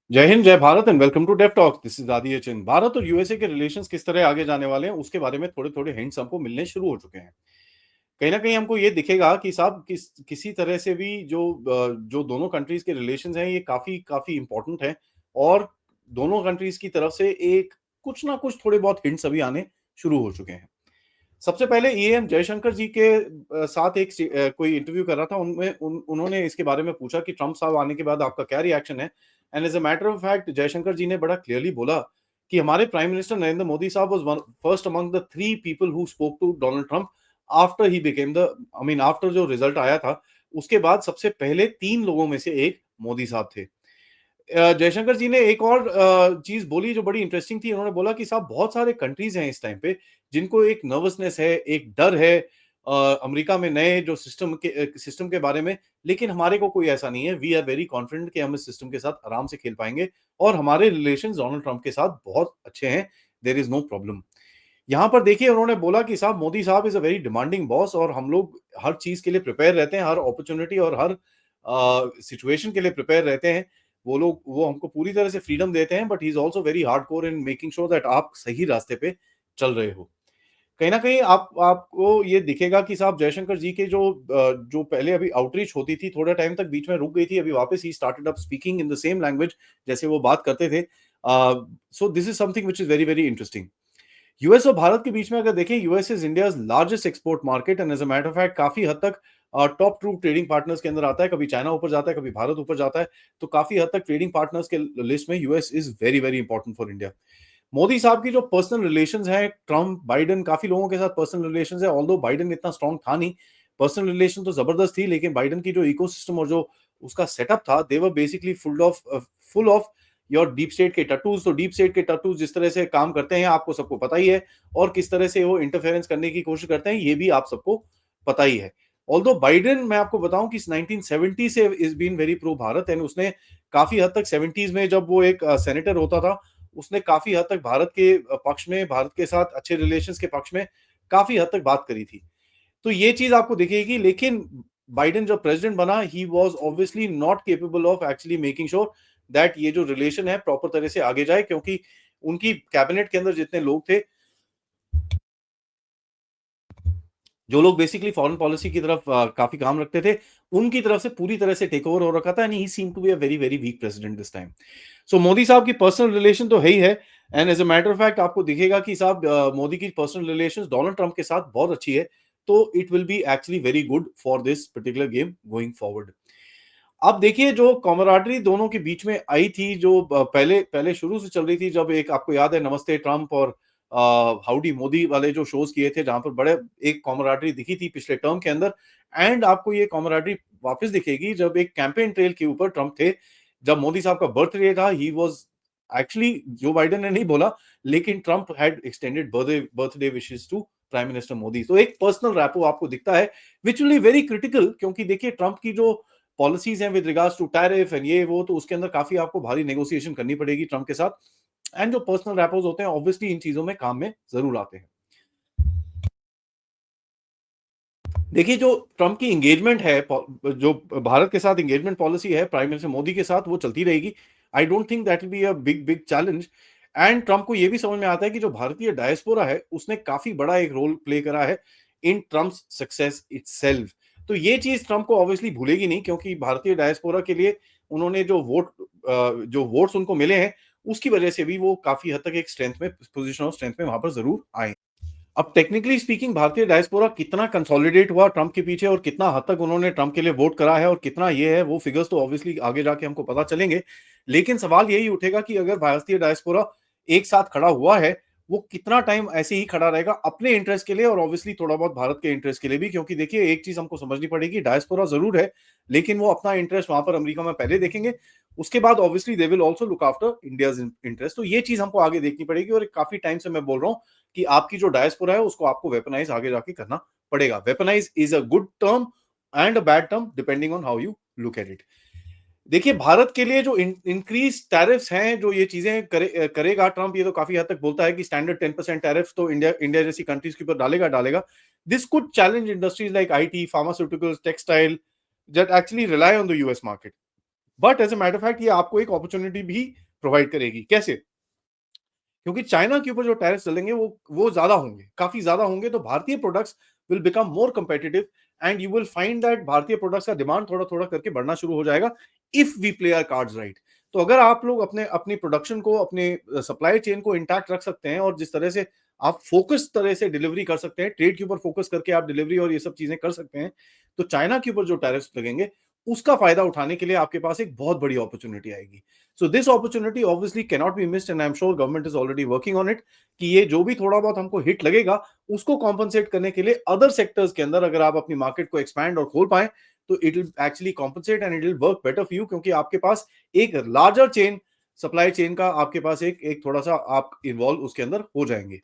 जय हिंद, जय Bharat and welcome to Dev talks. This is Adi Chin. Bharat और यूएसए के रिलेशंस किस तरह आगे जाने वाले हैं उसके बारे में थोड़े थोड़े हिंट्स हमको मिलने शुरू हो चुके हैं। कहीं ना कहीं हमको ये दिखेगा कि साहब किसी तरह से भी जो दोनों कंट्रीज के रिलेशंस हैं ये काफी काफी इंपॉर्टेंट है। और दोनों कंट्रीज की तरफ से एक कुछ ना कुछ थोड़े बहुत हिंट्स अभी आने शुरू हो चुके हैं। सबसे पहले एएम जयशंकर जी के साथ कोई इंटरव्यू कर रहा था, उन्होंने इसके बारे में पूछा कि ट्रम्प साहब आने के बाद आपका क्या रिएक्शन है। And as a matter of fact Jaishankar ji ने बड़ा क्लियरली बोला कि हमारे प्राइम मिनिस्टर नरेंद्र मोदी साहब was first among the three people who spoke to Donald Trump after he became the after जो रिजल्ट आया था उसके बाद सबसे पहले तीन लोगों में से एक मोदी साहब थे। जयशंकर जी ने एक और चीज बोली जो बड़ी इंटरेस्टिंग थी। उन्होंने बोला कि साहब बहुत सारे कंट्रीज हैं इस टाइम पे जिनको एक नर्वसनेस है, एक डर है अमेरिका में नए जो सिस्टम के बारे में। लेकिन हमारे को कोई ऐसा नहीं है। वी आर वेरी कॉन्फिडेंट कि हम इस सिस्टम के साथ आराम से खेल पाएंगे और हमारे रिलेशन डोनाल्ड ट्रंप के साथ बहुत अच्छे हैं। There is no problem. यहाँ पर देखिए उन्होंने बोला कि साहब मोदी साहब is a very demanding boss और हम लोग हर चीज के लिए प्रिपेयर रहते हैं, हर अपॉर्चुनिटी और हर सिचुएशन के लिए प्रिपेयर रहते हैं। वो हमको पूरी तरह से फ्रीडम देते हैं, but he is also very hardcore in making sure that आप सही रास्ते पे चल रहे हो। कहीं ना कहीं आपको ये दिखेगा कि साहब जयशंकर जी के जो पहले अभी आउटरीच होती थी थोड़ा टाइम तक बीच में रुक गई थी, अभी वापस ही started up speaking in the same language जैसे वो बात करते थे। So this is something which is very very interesting. US और भारत के बीच में अगर देखें, US is India's largest export market and as a matter of fact काफी हद तक टॉप टू ट्रेडिंग पार्टनर्स के अंदर आता है। कभी चाइना ऊपर जाता है, कभी भारत ऊपर जाता है। तो काफी हद तक ट्रेडिंग पार्टनर्स के लिस्ट में US is very very important for India. Modi साहब की जो पर्सनल रिलेशंस हैं, ट्रम्प बाइडेन काफी लोगों के साथ पर्सनल रिलेशंस है। ऑल्दो बाइडेन इतना स्ट्रांग था नहीं, पर्सनल रिलेशन तो जबरदस्त थी, लेकिन बाइडेन की जो इकोसिस्टम और जो उसका सेटअप था, they were basically full of your deep state के टटूज। तो डीप स्टेट के टटूज जिस तरह से काम करते हैं आपको सबको पता ही है, और किस तरह से वो इंटरफेरेंस करने की कोशिश करते हैं ये भी आप सबको पता ही है। ऑल्दो बाइडेन, मैं आपको बताऊं कि 1970 से is been very pro Bharat and उसने काफी हद तक 70s में जब वो एक सेनेटर होता था उसने काफी हद तक भारत के पक्ष में, भारत के साथ अच्छे रिलेशंस के पक्ष में काफी हद तक बात करी थी। तो ये चीज आपको दिखेगी। लेकिन बाइडेन जब प्रेसिडेंट बना he was obviously not capable of actually making sure that ये जो रिलेशन है प्रॉपर तरह से आगे जाए, क्योंकि उनकी कैबिनेट के अंदर जितने लोग थे, जो लोग बेसिकली फॉरेन पॉलिसी की तरफ काफी काम रखते थे, उनकी तरफ से पूरी तरह से टेक ओवर हो रखा था and he seem to be a very very weak president this time. So Modi साहब की पर्सनल रिलेशन तो है ही है। And as a matter of fact आपको दिखेगा कि साहब मोदी की पर्सनल रिलेशन डोनाल्ड ट्रंप के साथ बहुत अच्छी है। तो it will be actually very good for this particular game going forward. अब देखिए जो कॉमराडरी दोनों के बीच में आई थी, जो पहले पहले शुरू से चल रही थी, जब एक आपको याद है नमस्ते ट्रंप और हाउडी मोदी वाले जो शोज किए थे जहां पर बड़े एक कॉमराडरी दिखी थी पिछले टर्म के अंदर। एंड आपको ये कॉमराडरी वापस दिखेगी जब एक कैंपेन ट्रेल के ऊपर ट्रंप थे। जब मोदी साहब का बर्थडे था, he was actually, Joe Biden ने नहीं बोला, लेकिन Trump had extended birthday wishes to prime minister Modi. तो एक पर्सनल रैपो आपको दिखता है which will be very critical, क्योंकि देखिए ट्रंप की जो पॉलिसीज हैं with regards to tariff and ये वो, तो उसके अंदर काफी आपको भारी नेगोशिएशन करनी पड़ेगी ट्रंप के साथ। एंड जो पर्सनल रैपोज होते हैं ऑब्वियसली इन चीजों में काम में जरूर आते हैं। देखिए जो ट्रंप की एंगेजमेंट है, जो भारत के साथ एंगेजमेंट पॉलिसी है प्राइम मिनिस्टर मोदी के साथ, वो चलती रहेगी। I don't think that will be a big big challenge. And Trump को ये भी समझ में आता है कि जो भारतीय डायस्पोरा है उसने काफी बड़ा एक रोल प्ले करा है इन ट्रम्प्स सक्सेस इटसेल्फ। तो ये चीज ट्रंप को ऑब्वियसली भूलेगी नहीं, क्योंकि भारतीय डायस्पोरा के लिए उन्होंने जो वोट्स उनको मिले हैं उसकी वजह से भी वो काफी हद तक एक स्ट्रेंथ में, पोजीशन ऑफ स्ट्रेंथ में वहां पर जरूर आए। अब टेक्निकली स्पीकिंग भारतीय डायस्पोरा कितना कंसोलिडेट हुआ ट्रंप के पीछे और कितना हद तक उन्होंने ट्रंप के लिए वोट करा है और कितना ये है, वो फिगर्स तो ऑब्वियसली आगे जाके हमको पता चलेंगे। लेकिन सवाल यही उठेगा कि अगर भारतीय डायस्पोरा एक साथ खड़ा हुआ है, वो कितना टाइम ऐसे ही खड़ा रहेगा अपने इंटरेस्ट के लिए और ऑब्वियसली थोड़ा बहुत भारत के इंटरेस्ट के लिए भी। क्योंकि देखिए एक चीज हमको समझनी पड़ेगी, डायस्पोरा जरूर है लेकिन वो अपना इंटरेस्ट वहां पर अमेरिका में पहले देखेंगे, उसके बाद obviously they will also look after India's interest. तो ये चीज हमको आगे देखनी पड़ेगी और काफी टाइम से मैं बोल रहा हूँ कि आपकी जो डायस्पोरा है उसको आपको वेपनाइज आगे जाके करना पड़ेगा। Weaponise is a good term and a bad term depending on how you look at it. देखिए भारत के लिए जो इंक्रीज टैरिफ्स हैं, जो ये चीजें करेगा ट्रंप, ये तो काफी हद तक बोलता है कि स्टैंडर्ड 10% टैरिफ्स तो इंडिया इंडिया जैसी कंट्रीज के ऊपर डालेगा। This could challenge industries like IT, pharmaceuticals, textile that actually rely on the US market. But as a matter of fact ये आपको एक अपॉर्च्युनिटी भी प्रोवाइड करेगी। कैसे? क्योंकि चाइना के ऊपर जो टैरिफ्स चलेंगे वो ज़्यादा होंगे, काफ़ी ज़्यादा होंगे, तो भारतीय products will become more competitive and you will find that भारतीय प्रोडक्ट्स का डिमांड थोड़ा-थोड़ा करके बढ़ना शुरू हो जाएगा, if we play our cards right. तो अगर आप लोग अपनी प्रोडक्शन को, अपने सप्लाई चेन को इंटैक्ट रख सकते हैं और जिस तरह से आप फोकस तरह से डिलीवरी कर सकते हैं, ट्रेड के ऊपर फोकस करके आप डिलीवरी और ये सब चीज़ें कर सकते हैं, तो चाइना के ऊपर जो टैरिफ्स लगेंगे, उसका फ़ायदा उठाने के लिए आपके पास एक बहुत बड़ी अपॉर्च्युनिटी आएगी। So this opportunity obviously cannot be missed and I'm sure government is already working on it कि ये जो भी थोड़ा बहुत हमको हिट लगेगा उसको कॉम्पनसेट करने के लिए अदर सेक्टर्स के अंदर अगर आप अपनी मार्केट को एक्सपैंड और खोल पाए तो it will actually compensate and it will work better for you क्योंकि आपके पास एक लार्जर चेन सप्लाई चेन का आपके पास एक एक थोड़ा सा आप इन्वॉल्व उसके अंदर हो जाएंगे।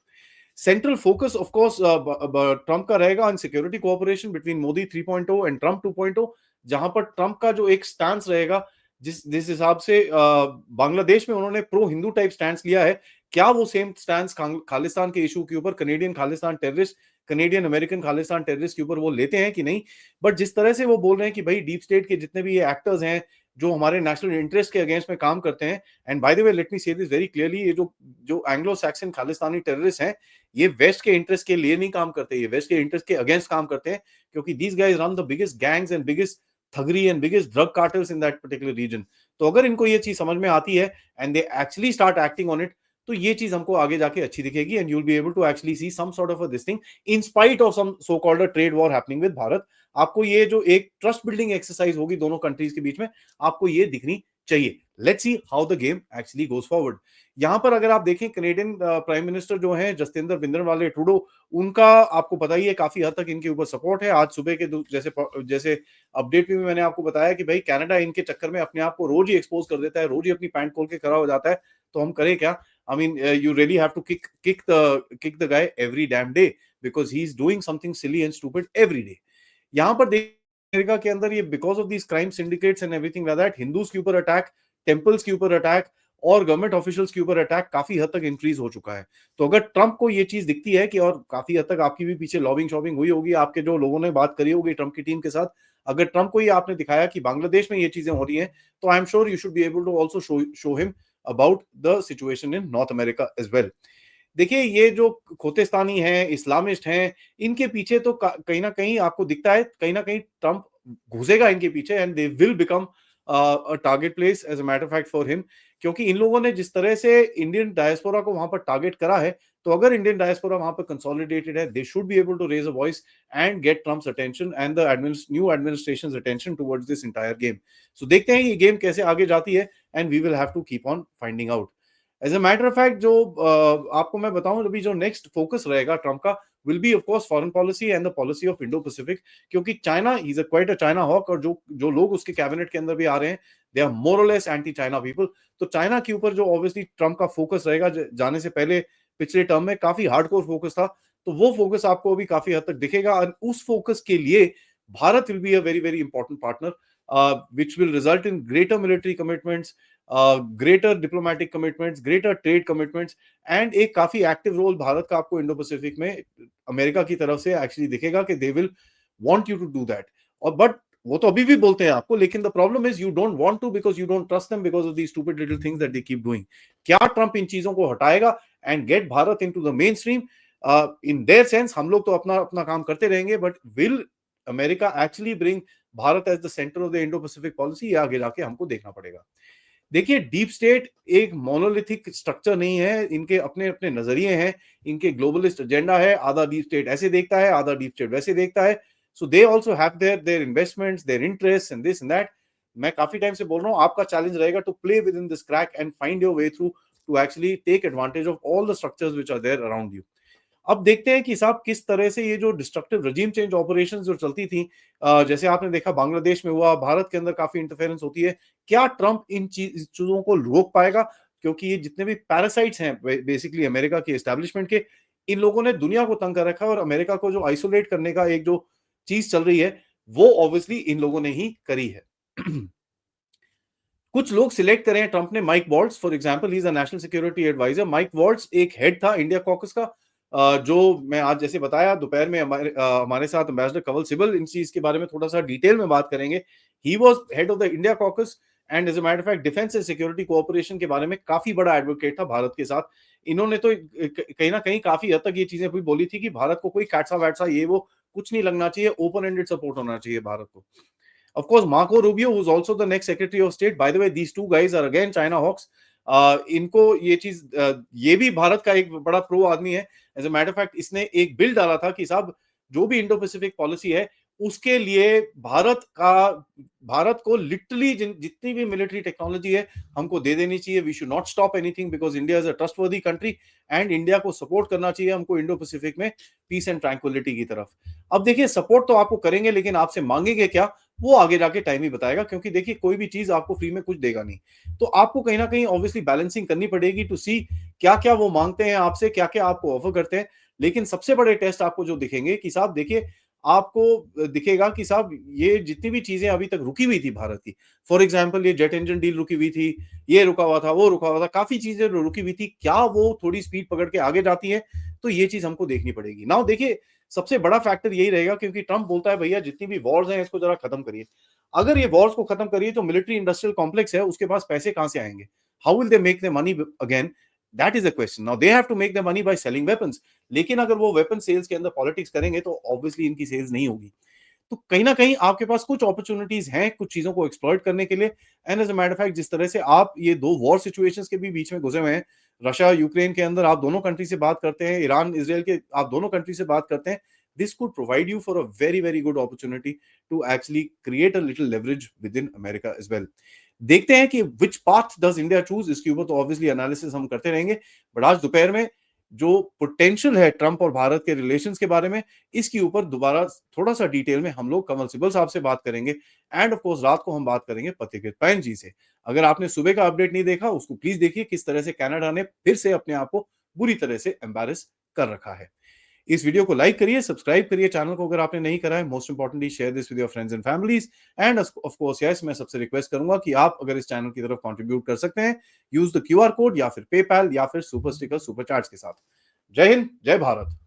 Central focus of course Trump का रहेगा on security cooperation between Modi 3.0 and Trump 2.0 जहां पर ट्रंप का जो एक स्टैंस रहेगा जिस जिस हिसाब से बांग्लादेश में उन्होंने प्रो हिंदू टाइप स्टैंस लिया है, क्या वो सेम स्टैंस खालिस्तान के इशू के ऊपर Canadian Khalistan terrorist, Canadian American Khalistan terrorist के ऊपर वो लेते हैं कि नहीं? बट जिस तरह से वो बोल रहे हैं कि भाई डीप स्टेट के जितने भी ये एक्टर्स हैं, जो हमारे नेशनल इंटरेस्ट के अगेंस्ट में काम करते हैं and by the way let me से दिस वेरी क्लियरली ये जो जो एंग्लो सैक्सन खालिस्तानी टेररिस्ट हैं, ये वेस्ट के इंटरेस्ट के लिए नहीं काम करते, ये वेस्ट के इंटरेस्ट के अगेंस्ट काम करते हैं क्योंकि these guys run the biggest gangs and biggest thuggery and biggest drug cartels in that particular region. तो अगर इनको ये चीज समझ में आती है and they actually start acting on it तो ये चीज हमको आगे जाके अच्छी दिखेगी and you will be able to actually see some sort of a this thing in spite of some so called a trade war happening with Bharat. आपको ये जो एक ट्रस्ट बिल्डिंग एक्सरसाइज होगी दोनों कंट्रीज के बीच में आपको ये दिखनी चाहिए। Let's see how the game actually goes forward. यहां पर अगर आप देखें कनेडियन प्राइम मिनिस्टर जो है जस्टिंदर बिंद्रवाले ट्रूडो, उनका आपको पता ही है काफी हद तक इनके ऊपर सपोर्ट है। आज सुबह के जैसे जैसे अपडेट में भी मैंने आपको बताया कि भाई कनाडा इनके चक्कर में अपने आप को रोज ही एक्सपोज कर देता है, रोज ही अपनी पैंट खोल के खड़ा हो जाता है, तो हम करें क्या? I mean you really have to kick the guy every damn day because he is doing something silly and stupid every day. यहाँ पर अमेरिका के अंदर ये because of these crime syndicates and everything like that Hindus के ऊपर attack, temples के ऊपर attack और गवर्नमेंट ऑफिशियल्स के ऊपर अटैक काफी हद तक इंक्रीज हो चुका है। तो अगर ट्रंप को ये चीज दिखती है कि और काफी हद तक आपकी भी पीछे लॉबिंग शॉबिंग हुई होगी, आपके जो लोगों ने बात करी होगी ट्रंप की टीम के साथ, अगर ट्रंप को ये आपने दिखाया कि बांग्लादेश में ये चीजें हो रही हैं तो I am sure you should be able to also show him about the situation in North America as well. देखिए ये जो खोतेस्तानी हैं, इस्लामिस्ट हैं, इनके पीछे तो कहीं न कहीं आपको दिखता है, कहीं न कहीं ट्रंप घुसेगा इनके पीछे and they will become a target place as a matter of fact for him क्योंकि इन लोगों ने जिस तरह से इंडियन डायस्पोरा को वहां पर टारगेट करा है, तो अगर इंडियन डायस्पोरा वहां पर कंसोलिडेटेड है, they should be able to raise a voice and get Trump's attention and the new administration's attention towards this entire game. So देखते हैं ये गेम कैसे आगे जाती है and we will have to keep on finding out. As a matter of fact जो आपको मैं बताऊं अभी जो नेक्स्ट फोकस रहेगा ट्रंप का will be of course foreign policy and the policy of Indo Pacific क्योंकि China is a quite a China hawk और जो जो लोग उसके कैबिनेट के अंदर भी आ रहे हैं दे आर मोर और लेस एंटी चाइना पीपल। तो चाइना के ऊपर जो ऑब्वियसली ट्रंप का फोकस रहेगा जाने से पहले पिछले टर्म में काफी हार्डकोर फोकस था, तो वो फोकस आपको अभी काफी हद तक दिखेगा और उस फोकस के लिए Bharat will be a very very important partner which will result in greater military commitments, greater diplomatic commitments, greater trade commitments and एक काफी एक्टिव रोल भारत का आपको इंडो पैसिफिक में अमेरिका की तरफ से एक्चुअली दिखेगा कि they will want you to do that. और बट वो तो अभी भी बोलते हैं आपको, लेकिन the problem is you don't want to because you don't trust them because of the stupid little things that they keep doing. क्या ट्रंप इन चीजों को हटाएगा and get Bharat into the mainstream? In their sense हम लोग तो अपना अपना काम करते रहेंगे, but will America actually bring Bharat as the centre of the Indo Pacific policy? ये आगे जाके हमको देखना पड़ेगा। देखिए डीप स्टेट एक मोनोलिथिक स्ट्रक्चर नहीं है, इनके अपने अपने नजरिए हैं, इनके ग्लोबलिस्ट एजेंडा है, आधा डीप स्टेट ऐसे देखता है, आधा डीप स्टेट वैसे देखता है। So they also have their investments, their interest and this and that. मैं काफी टाइम से बोल रहा हूं आपका चैलेंज रहेगा to play within this crack and find your way through to actually take advantage of all the structures which are there around you. अब देखते हैं कि साहब किस तरह से ये जो डिस्ट्रक्टिव रजीम चेंज ऑपरेशंस जो चलती थी, जैसे आपने देखा बांग्लादेश में हुआ, भारत के अंदर काफी इंटरफेरेंस होती है, क्या ट्रंप इन चीजों को रोक पाएगा? क्योंकि ये जितने भी पैरासाइट्स हैं बेसिकली अमेरिका की एस्टेब्लिशमेंट के, इन लोगों ने दुनिया को तंग कर रखा है और अमेरिका को जो आइसोलेट करने का एक जो चीज चल रही है वो ऑब्वियसली इन लोगों ने ही करी है। कुछ लोग सिलेक्ट करें ट्रंप ने, Mike Waltz for example, he is a national security adviser. Mike Waltz एक हेड था इंडिया कॉकस का, जो मैं आज जैसे बताया दोपहर में हमारे साथ एम्बेसडर कंवल सिबल इन चीज के बारे में थोड़ा सा डिटेल में बात करेंगे। He was head of the India caucus and as a matter of fact defence and security cooperation के बारे में काफ़ी बड़ा एडवोकेट था भारत के साथ। इन्होंने तो कहीं न कहीं काफ़ी हद तक ये चीज़ें भी बोली थी कि भारत को कोई खाटसा-वाटसा ये वो कुछ नहीं लगना चाहिए, ओपन एंडेड सपोर्ट होना चाहिए भारत को। Of course, Marco Rubio, who's also the next Secretary of State. By the way, these two guys are again China hawks. इनको ये चीज ये भी भारत का एक बड़ा प्रो आदमी है। As a matter of fact इसने एक बिल डाला था कि साहब जो भी इंडो पैसिफिक पॉलिसी है उसके लिए भारत को लिटरली जितनी भी मिलिट्री टेक्नोलॉजी है हमको दे देनी चाहिए। We should not stop anything because India is a trustworthy country and India को सपोर्ट करना चाहिए हमको इंडो पैसिफिक में पीस एंड ट्रैंक्विलिटी की तरफ। अब देखिए सपोर्ट तो आपको करेंगे लेकिन आपसे मांगेंगे क्या वो आगे जाके टाइम ही बताएगा, क्योंकि देखिए कोई भी चीज आपको फ्री में कुछ देगा नहीं। तो आपको कहीं ना कहीं ऑब्वियसली बैलेंसिंग करनी पड़ेगी टू सी क्या क्या वो मांगते हैं आपसे, क्या क्या आपको ऑफर करते हैं। लेकिन सबसे बड़े टेस्ट आपको जो दिखेंगे कि साहब देखिए आपको दिखेगा कि साहब ये जितनी भी चीजें अभी तक रुकी हुई थी भारत की, फॉर एग्जाम्पल ये जेट इंजन डील रुकी हुई थी, ये रुका हुआ था, वो रुका हुआ था, काफी चीजें रुकी हुई थी, क्या वो थोड़ी स्पीड पकड़ के आगे जाती है? तो ये चीज हमको देखनी पड़ेगी। नाउ देखिए सबसे बड़ा फैक्टर यही रहेगा क्योंकि ट्रंप बोलता है भैया जितनी भी वॉर्स हैं इसको जरा खत्म करिए। अगर ये वॉर्स को खत्म करिए तो मिलिट्री इंडस्ट्रियल कॉम्प्लेक्स है उसके पास पैसे कहां से आएंगे? How will they make the money again? That is a question. Now they have to make the money by selling weapons, लेकिन अगर वो वेपन सेल्स के अंदर पॉलिटिक्स करेंगे तो ऑब्वियसली इनकी सेल्स नहीं होगी। तो कहीं ना कहीं आपके पास कुछ अपॉर्चुनिटीज हैं कुछ चीजों को एक्सप्लॉइट करने के लिए। And as a matter of fact जिस तरह से आप ये दो वॉर सिचुएशंस के भी बीच में घुसे हुए हैं, रशिया यूक्रेन के अंदर आप दोनों कंट्री से बात करते हैं, ईरान इसराइल के आप दोनों कंट्री से बात करते हैं, this could provide you for a very very good opportunity to actually create a little leverage within America as well. देखते हैं कि which path does India choose, इसके ऊपर तो ऑब्वियसली एनालिसिस हम करते रहेंगे। बट आज दोपहर में जो पोटेंशियल है ट्रंप और भारत के रिलेशंस के बारे में, इसके ऊपर दोबारा थोड़ा सा डिटेल में हम लोग कमल सिब्बल साहब से बात करेंगे। एंड ऑफ कोर्स रात को हम बात करेंगे पथिकृत पैन जी से। अगर आपने सुबह का अपडेट नहीं देखा उसको प्लीज देखिए, किस तरह से कनाडा ने फिर से अपने आप को बुरी तरह से एम्बैरेस कर रखा है। इस वीडियो को लाइक करिए, सब्सक्राइब करिए चैनल को अगर आपने नहीं करा है। Most importantly share this with your friends and families. End of course yes, मैं सबसे रिक्वेस्ट करूंगा कि आप अगर इस चैनल की तरफ कंट्रीब्यूट कर सकते हैं, यूज द क्यूआर कोड या फिर पेपैल या फिर सुपर स्टिकर सुपर चैट्स के साथ। जय हिंद, जय भारत।